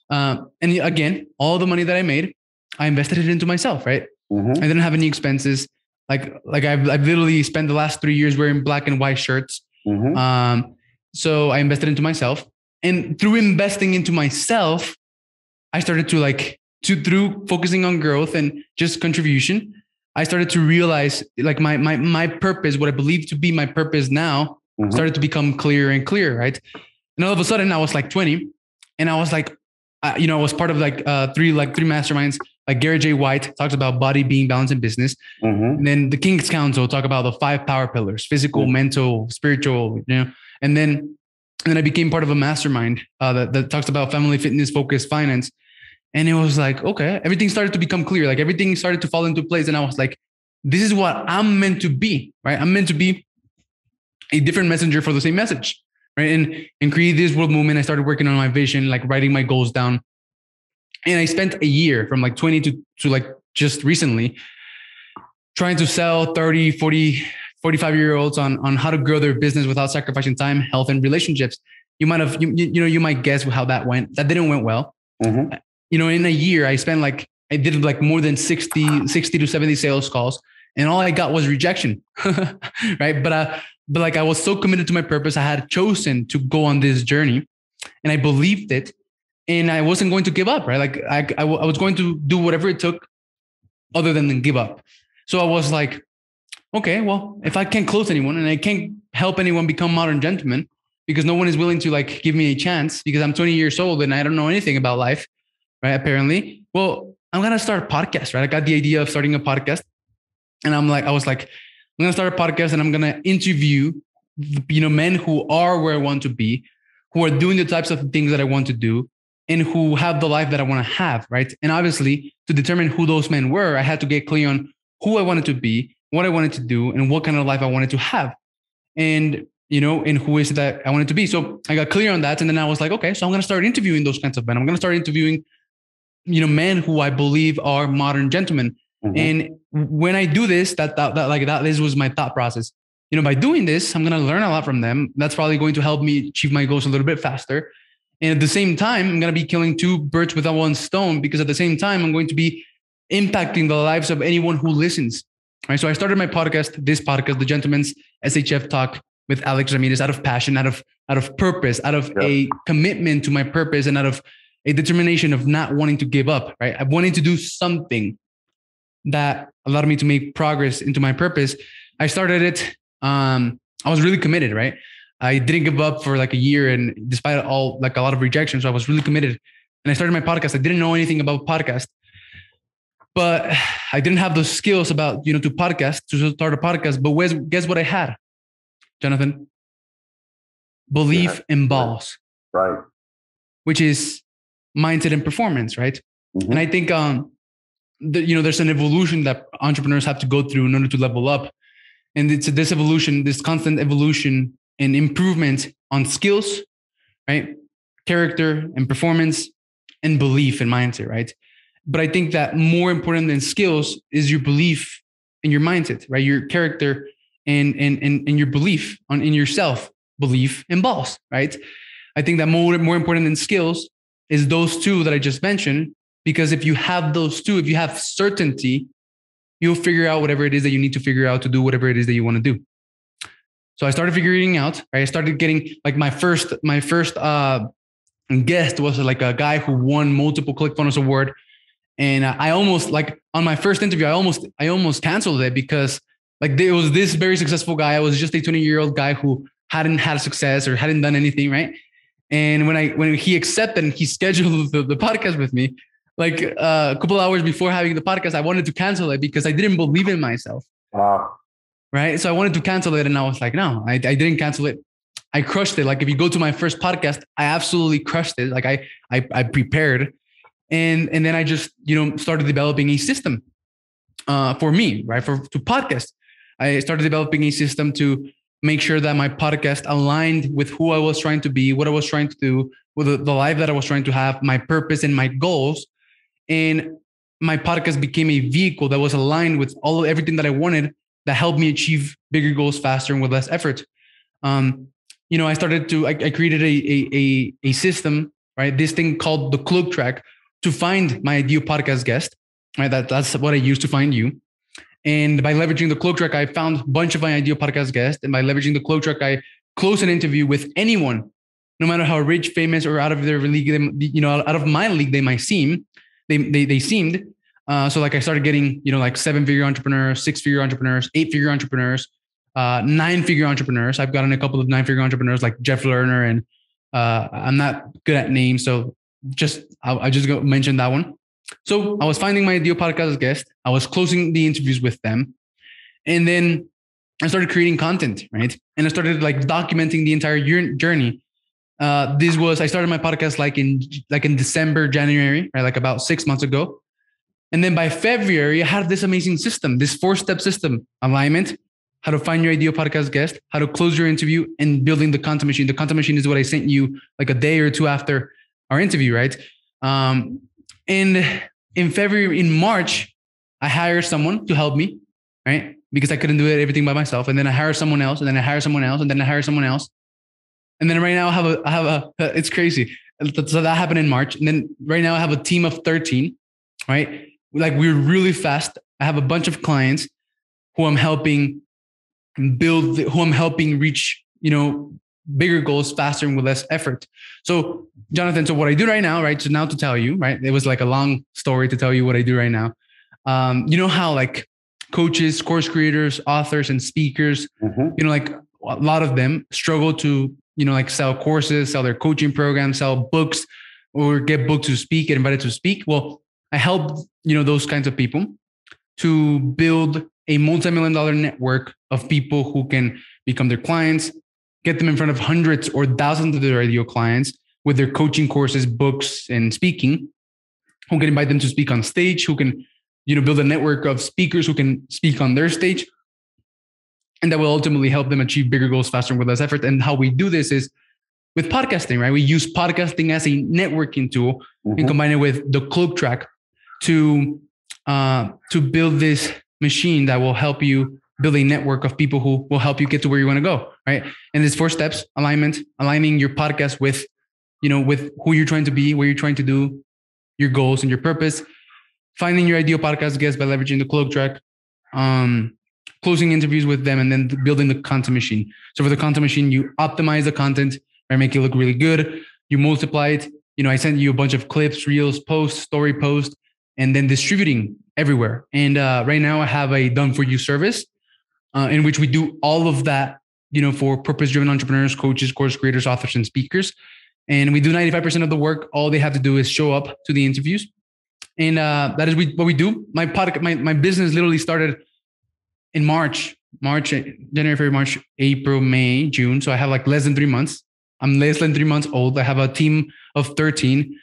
And again, all the money that I made, I invested it into myself, right? I didn't have any expenses. Like I've literally spent the last 3 years wearing black and white shirts. So I invested into myself, and through investing into myself, I started to through focusing on growth and just contribution, I started to realize like my purpose, what I believe to be my purpose now, started to become clearer and clearer, right? And all of a sudden I was like 20, and I was like, I was part of three masterminds. Like Gary J. White talks about body, being, balance, and business. And then the King's Council talk about the 5 power pillars: physical, mental, spiritual, and then I became part of a mastermind that talks about family, fitness, focus, finance. And it was like, okay, everything started to become clear. Like everything started to fall into place. And I was like, this is what I'm meant to be, right? I'm meant to be a different messenger for the same message, right? And create this world movement. I started working on my vision, like writing my goals down. And I spent a year from like 20 to like just recently trying to sell 30, 40, 45-year-olds on how to grow their business without sacrificing time, health, and relationships. You might guess how that went. That didn't went well. In a year, I did like more than 60 to 70 sales calls, and all I got was rejection, right? But like I was so committed to my purpose, I had chosen to go on this journey, and I believed it, and I wasn't going to give up, right? Like I was going to do whatever it took other than give up. So I was like, okay, well, if I can't close anyone and I can't help anyone become modern gentlemen because no one is willing to like give me a chance because I'm 20 years old and I don't know anything about life, right? Apparently, well, I'm going to start a podcast, right? I got the idea of starting a podcast, and I was like, I'm going to start a podcast, and I'm going to interview, men who are where I want to be, who are doing the types of things that I want to do, and who have the life that I want to have, right? And obviously, to determine who those men were, I had to get clear on who I wanted to be, what I wanted to do, and what kind of life I wanted to have. And, and who is it that I wanted to be. So I got clear on that. And then I was like, okay, so I'm going to start interviewing those kinds of men. I'm going to start interviewing, men who I believe are modern gentlemen. And when I do this, this was my thought process. By doing this, I'm going to learn a lot from them. That's probably going to help me achieve my goals a little bit faster. And at the same time, I'm going to be killing 2 birds with one stone, because at the same time, I'm going to be impacting the lives of anyone who listens. Right. So I started my podcast, The Gentleman's SHF Talk with Alex Ramirez, out of passion, out of purpose, out of a commitment to my purpose, and out of a determination of not wanting to give up. Right. I wanted to do something that allowed me to make progress into my purpose. I started it. I was really committed. Right. I didn't give up for like a year, and despite all like a lot of rejections, I was really committed. And I started my podcast. I didn't know anything about podcast, but I didn't have those skills about, to podcast, to start a podcast. But guess what I had, Jonathan? Belief and balls. Right. Which is mindset and performance, right? And I think, there's an evolution that entrepreneurs have to go through in order to level up. And it's this evolution, this constant evolution and improvement on skills, right? Character and performance and belief and mindset, right? But I think that more important than skills is your belief and your mindset, right? Your character and your belief in yourself, belief and balls, right? I think that more important than skills is those 2 that I just mentioned, because if you have those 2, if you have certainty, you'll figure out whatever it is that you need to figure out to do whatever it is that you want to do. So I started figuring out, right? I started getting like my first guest was like a guy who won multiple ClickFunnels award. And I almost, like on my first interview, I almost canceled it because like there was this very successful guy. I was just a 20-year-old guy who hadn't had success or hadn't done anything, right? And when he accepted and he scheduled the podcast with me, like a couple hours before having the podcast, I wanted to cancel it because I didn't believe in myself. Wow. Right. So I wanted to cancel it. And I was like, no, I didn't cancel it. I crushed it. Like if you go to my first podcast, I absolutely crushed it. Like I prepared. And then I just, started developing a system for me, right? To podcast. I started developing a system to make sure that my podcast aligned with who I was trying to be, what I was trying to do, with the life that I was trying to have, my purpose and my goals. And my podcast became a vehicle that was aligned with everything that I wanted, that helped me achieve bigger goals faster and with less effort. I created a system, right? This thing called the Cloak Track to find my ideal podcast guest, right? That's what I use to find you. And by leveraging the Cloak Track, I found a bunch of my ideal podcast guests. And by leveraging the Cloak Track, I close an interview with anyone, no matter how rich, famous, or out of their league, out of my league they might seem. They seemed. So like I started getting, like 7-figure entrepreneurs, 6-figure entrepreneurs, 8-figure entrepreneurs, 9-figure entrepreneurs. I've gotten a couple of 9-figure entrepreneurs like Jeff Lerner, and I'm not good at names. So I just mention that one. So I was finding my ideal podcast guest. I was closing the interviews with them. And then I started creating content, right? And I started like documenting the entire journey. I started my podcast like in December, January, right? Like about 6 months ago. And then by February, I had this amazing system, this 4-step system: alignment, how to find your ideal podcast guest, how to close your interview, and building the content machine. The content machine is what I sent you like a day or two after our interview, right? And in March, I hired someone to help me, right? Because I couldn't do everything by myself. And then I hired someone else, and then I hired someone else, and then I hired someone else. And then right now I have it's crazy. So that happened in March. And then right now I have a team of 13, right? Like we're really fast. I have a bunch of clients who I'm helping build, who I'm helping reach, bigger goals faster and with less effort. So Jonathan, so what I do right now, right? So now to tell you, right? It was like a long story to tell you what I do right now. You know how like coaches, course creators, authors, and speakers, like a lot of them struggle to, like sell courses, sell their coaching programs, sell books, or get booked to speak, get invited to speak. Well, I help, those kinds of people to build a multi-million-dollar network of people who can become their clients, get them in front of hundreds or thousands of their ideal clients with their coaching courses, books, and speaking, who can invite them to speak on stage, who can, build a network of speakers who can speak on their stage. And that will ultimately help them achieve bigger goals faster and with less effort. And how we do this is with podcasting, right? We use podcasting as a networking tool and combine it with the Cloak Track to build this machine that will help you build a network of people who will help you get to where you want to go, right? And there's 4 steps: alignment, aligning your podcast with, with who you're trying to be, what you're trying to do, your goals and your purpose, finding your ideal podcast guest by leveraging the Cloak Track, closing interviews with them, and then building the content machine. So for the content machine, you optimize the content, right? Make it look really good. You multiply it. I send you a bunch of clips, reels, posts, story posts, and then distributing everywhere. And right now I have a done for you service in which we do all of that, for purpose-driven entrepreneurs, coaches, course creators, authors, and speakers. And we do 95% of the work. All they have to do is show up to the interviews. And that is what we do. My business literally started in January, February, March, April, May, June. So I have like less than 3 months. I'm less than 3 months old. I have a team of 13.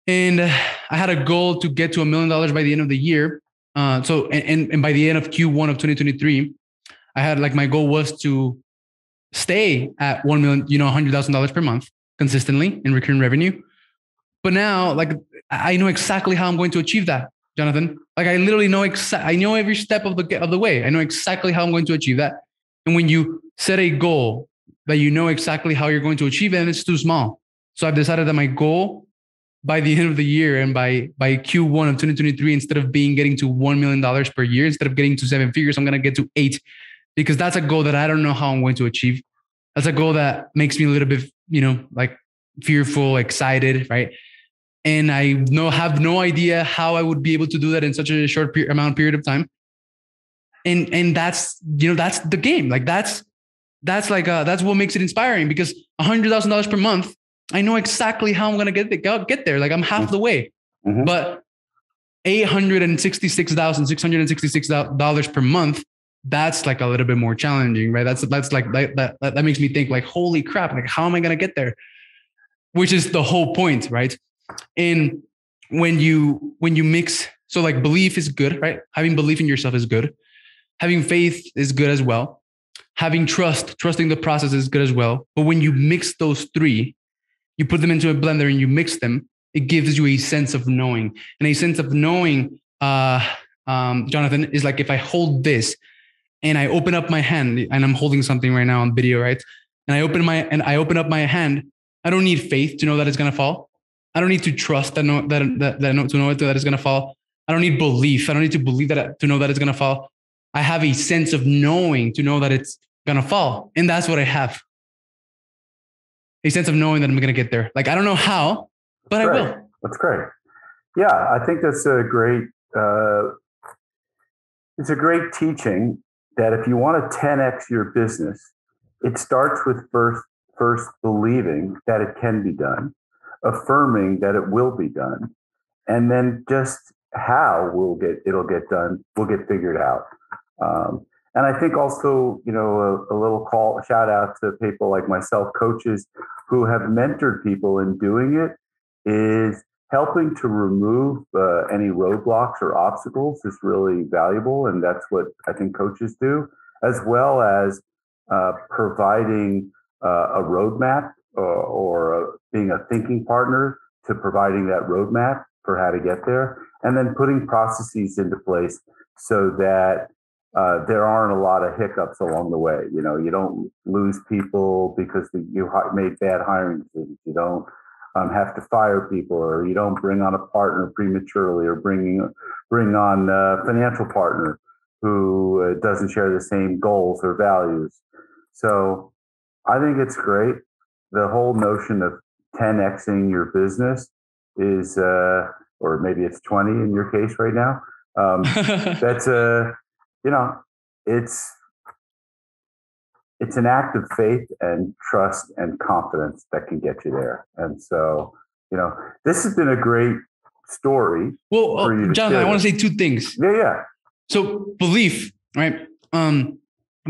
And I had a goal to get to $1 million by the end of the year. So by the end of Q1 of 2023, I had like my goal was to stay at 1 million, $100,000 per month consistently in recurring revenue. But now, like, I know exactly how I'm going to achieve that, Jonathan. Like, I literally know I know every step of the way. I know exactly how I'm going to achieve that. And when you set a goal that you know exactly how you're going to achieve it, and it's too small. So I've decided that my goal by the end of the year and by Q1 of 2023, instead of getting to $1 million per year, instead of getting to 7 figures, I'm going to get to 8, because that's a goal that I don't know how I'm going to achieve. That's a goal that makes me a little bit, like fearful, excited, right? And I have no idea how I would be able to do that in such a short period of time. And that's, that's the game. Like that's what makes it inspiring, because $100,000 per month, I know exactly how I'm going to get there. Like I'm half the way. But $866,666 per month, that's like a little bit more challenging, right? That's like that makes me think like, holy crap, like how am I going to get there? Which is the whole point, right? And when you mix, so like belief is good, right? Having belief in yourself is good. Having faith is good as well. Having trusting the process is good as well. But when you mix those three, you put them into a blender and you mix them, it gives you a sense of knowing. And a sense of knowing, Jonathan, is like if I hold this and I open up my hand, and I'm holding something right now on video, right? And I open up my hand, I don't need faith to know that it's gonna fall. I don't need to trust to know that it's gonna fall. I don't need belief. I don't need to believe that to know that it's gonna fall. I have a sense of knowing to know that it's gonna fall, and that's what I have. A sense of knowing that I'm gonna get there. Like I don't know how, but I will. That's great. Yeah, I think that's a great. It's a great teaching that if you want to 10x your business, it starts with first believing that it can be done, affirming that it will be done, and then just how it'll get done will get figured out. And I think also, a little shout out to people like myself, coaches who have mentored people in doing it, is helping to remove any roadblocks or obstacles is really valuable. And that's what I think coaches do, as well as providing a roadmap or being a thinking partner to providing that roadmap for how to get there, and then putting processes into place so that there aren't a lot of hiccups along the way. You don't lose people because you made bad hiring decisions. You don't have to fire people, or you don't bring on a partner prematurely, or bring on a financial partner who doesn't share the same goals or values. So I think it's great. The whole notion of 10xing your business is, or maybe it's 20 in your case right now. That's it's an act of faith and trust and confidence that can get you there. And so, this has been a great story. Well, Jonathan, I want to say two things. Yeah. So belief, right?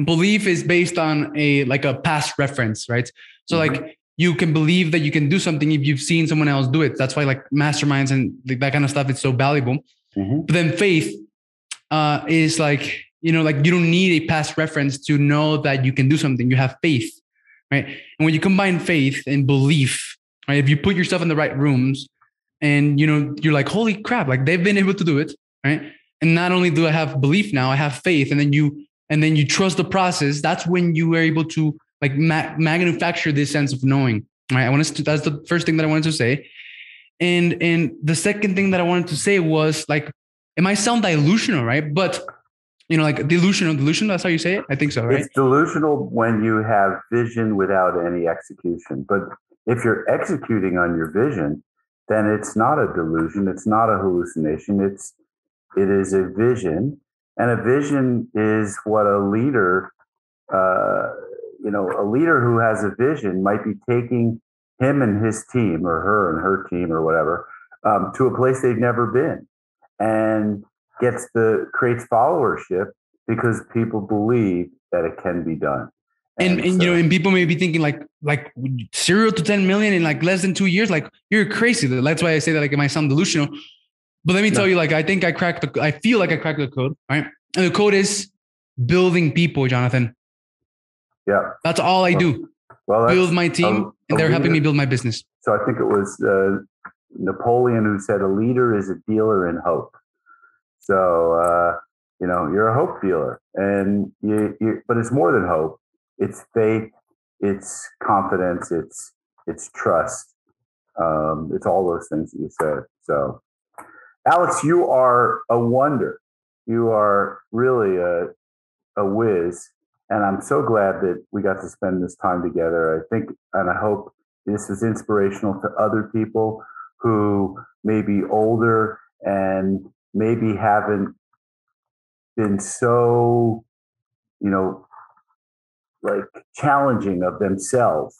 Belief is based on a past reference, right? So like you can believe that you can do something if you've seen someone else do it. That's why like masterminds and that kind of stuff is so valuable. But then faith is like, like you don't need a past reference to know that you can do something. You have faith, right? And when you combine faith and belief, right? If you put yourself in the right rooms and, you're like, holy crap, like they've been able to do it, right? And not only do I have belief now, I have faith. And then you trust the process. That's when you are able to like manufacture this sense of knowing, right? That's the first thing that I wanted to say. And the second thing that I wanted to say was like, it might sound delusional, right? But like delusion, that's how you say it? I think so, right? It's delusional when you have vision without any execution. But if you're executing on your vision, then it's not a delusion. It's not a hallucination. It is a vision. And a vision is what a leader, a leader who has a vision might be taking him and his team, or her and her team, or whatever, to a place they've never been, and creates followership because people believe that it can be done. And and people may be thinking like 0 to 10 million in like less than 2 years. Like you're crazy. That's why I say that like it might sound delusional. But let me tell you, like I feel like I cracked the code, right? And the code is building people, Jonathan. Yeah. That's all I do. Well, build my team, and they're helping me build my business. So I think it was Napoleon who said, a leader is a dealer in hope. So, you're a hope dealer, and but it's more than hope. It's faith, it's confidence, it's trust. It's all those things that you said. So, Alex, you are a wonder. You are really a whiz, and I'm so glad that we got to spend this time together. I think, and I hope this is inspirational to other people who may be older and maybe haven't been so, like challenging of themselves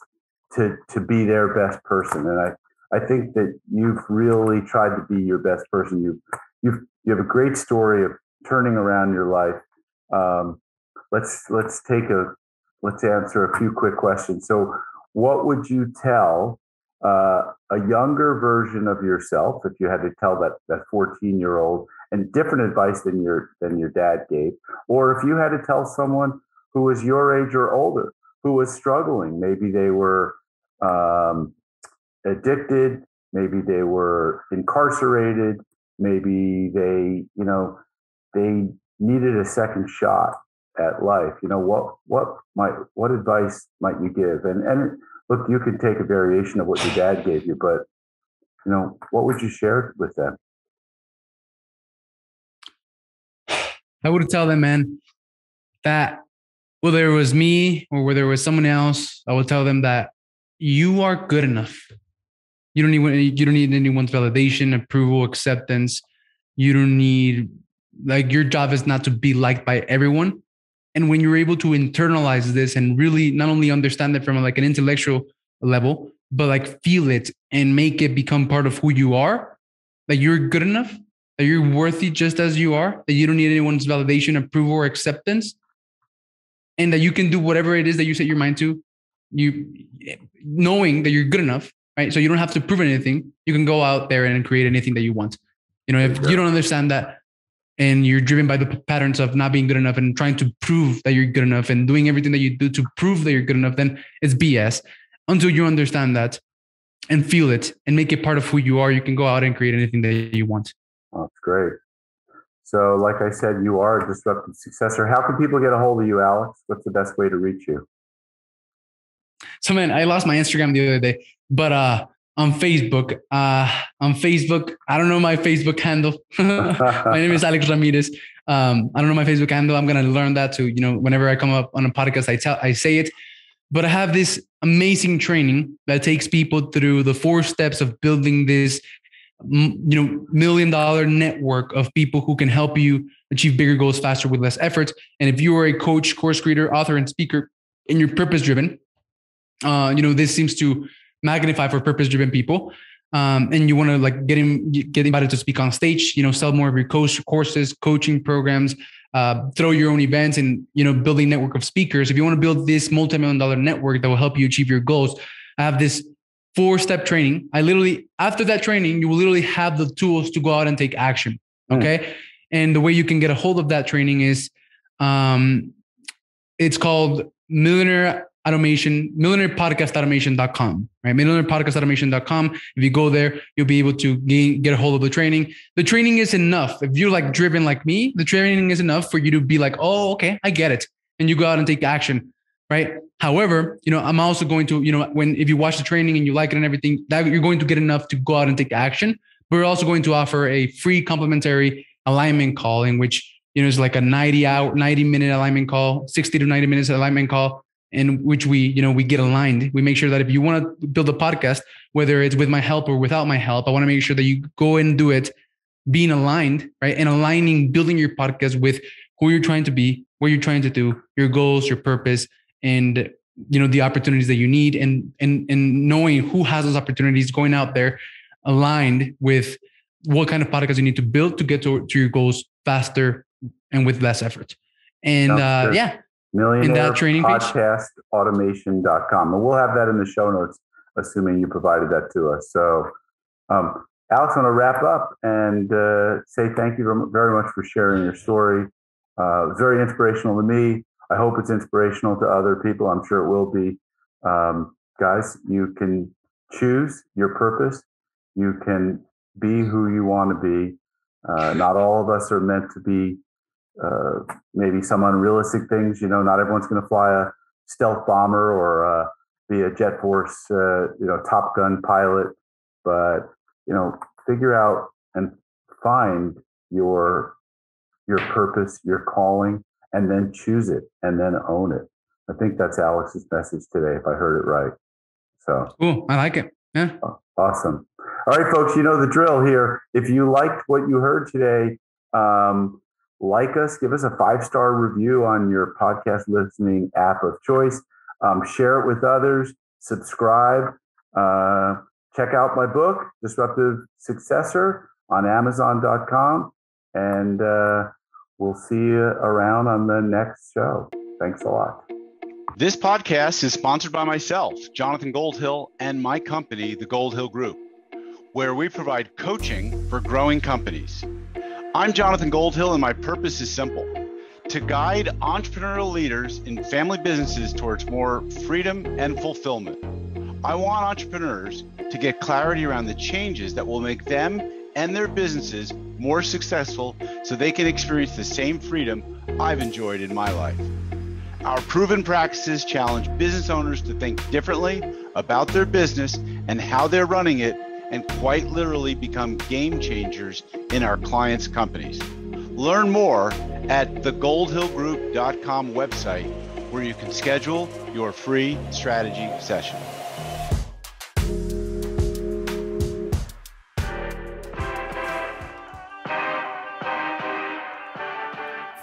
to be their best person. And I think that you've really tried to be your best person. You have a great story of turning around your life. Let's answer a few quick questions. So, what would you tell a younger version of yourself if you had to tell that 14-year-old, and different advice than your dad gave, or if you had to tell someone who was your age or older who was struggling? Maybe they were addicted, maybe they were incarcerated, maybe they needed a second shot at life. What advice might you give? And look, you can take a variation of what your dad gave you, but what would you share with them? I would tell them, man, that whether it was me or whether it was someone else, I would tell them that you are good enough. You don't need anyone's validation, approval, acceptance. You don't need, your job is not to be liked by everyone. And when you're able to internalize this and really not only understand it from an intellectual level, but feel it and make it become part of who you are, that you're good enough, that you're worthy just as you are, that you don't need anyone's validation, approval, or acceptance, and that you can do whatever it is that you set your mind to, knowing that you're good enough, right? So you don't have to prove anything. You can go out there and create anything that you want. If you don't understand that, and you're driven by the patterns of not being good enough and trying to prove that you're good enough and doing everything that you do to prove that you're good enough, then it's BS. Until you understand that and feel it and make it part of who you are, you can go out and create anything that you want. Oh, that's great. So like I said, you are a disruptive successor. How can people get a hold of you, Alex? What's the best way to reach you? So, man, I lost my Instagram the other day, but on Facebook, I don't know my Facebook handle. My name is Alex Ramirez. I don't know my Facebook handle. I'm going to learn that too. Whenever I come up on a podcast, I say it. But I have this amazing training that takes people through the 4 steps of building this, $1 million network of people who can help you achieve bigger goals faster with less effort. And if you are a coach, course creator, author, and speaker, and you're purpose driven, this seems to magnify for purpose driven people. And you want to get invited to speak on stage, sell more of your courses, coaching programs, throw your own events, and, building a network of speakers. If you want to build this multi-million-dollar network that will help you achieve your goals, I have this 4-step training. After that training, you will literally have the tools to go out and take action. Okay. And the way you can get a hold of that training is, it's called millionairepodcastautomation.com, right? Millionairepodcastautomation.com. If you go there, you'll be able to get a hold of the training. The training is enough. If you're driven like me, the training is enough for you to be like, oh, okay, I get it. And you go out and take action, right? However, I'm also going to, if you watch the training and you like it and everything, that you're going to get enough to go out and take action. But we're also going to offer a free complimentary alignment call in which, it's like a 90-minute alignment call, 60 to 90 minutes alignment call, in which we get aligned. We make sure that if you want to build a podcast, whether it's with my help or without my help, I want to make sure that you go and do it being aligned, right? And aligning, building your podcast with who you're trying to be, what you're trying to do, your goals, your purpose, and, the opportunities that you need, and knowing who has those opportunities, going out there aligned with what kind of podcast you need to build to get to your goals faster and with less effort. And millionairepodcastautomation.com. And we'll have that in the show notes, assuming you provided that to us. So, Alex, I want to wrap up and say thank you very much for sharing your story. It was very inspirational to me. I hope it's inspirational to other people. I'm sure it will be. Guys, you can choose your purpose. You can be who you want to be. Not all of us are meant to be maybe some unrealistic things. Not everyone's going to fly a stealth bomber or be a Jet Force, Top Gun pilot. But, figure out and find your purpose, your calling, and then choose it and then own it. I think that's Alex's message today, if I heard it right. So cool. I like it. Yeah. Awesome. All right, folks, you know the drill here. If you liked what you heard today, like us, give us a 5-star review on your podcast listening app of choice. Share it with others, subscribe, check out my book, Disruptive Successor, on Amazon.com. And we'll see you around on the next show. Thanks a lot. This podcast is sponsored by myself, Jonathan Goldhill, and my company, the Goldhill Group, where we provide coaching for growing companies. I'm Jonathan Goldhill, and my purpose is simple: to guide entrepreneurial leaders in family businesses towards more freedom and fulfillment. I want entrepreneurs to get clarity around the changes that will make them and their businesses more successful so they can experience the same freedom I've enjoyed in my life. Our proven practices challenge business owners to think differently about their business and how they're running it, and quite literally become game changers in our clients' companies. Learn more at thegoldhillgroup.com website, where you can schedule your free strategy session.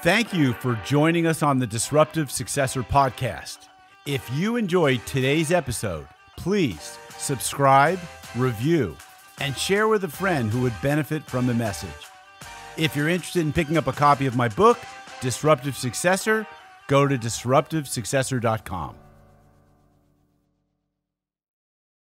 Thank you for joining us on the Disruptive Successor podcast. If you enjoyed today's episode, please subscribe, review, and share with a friend who would benefit from the message. If you're interested in picking up a copy of my book, Disruptive Successor, go to disruptivesuccessor.com.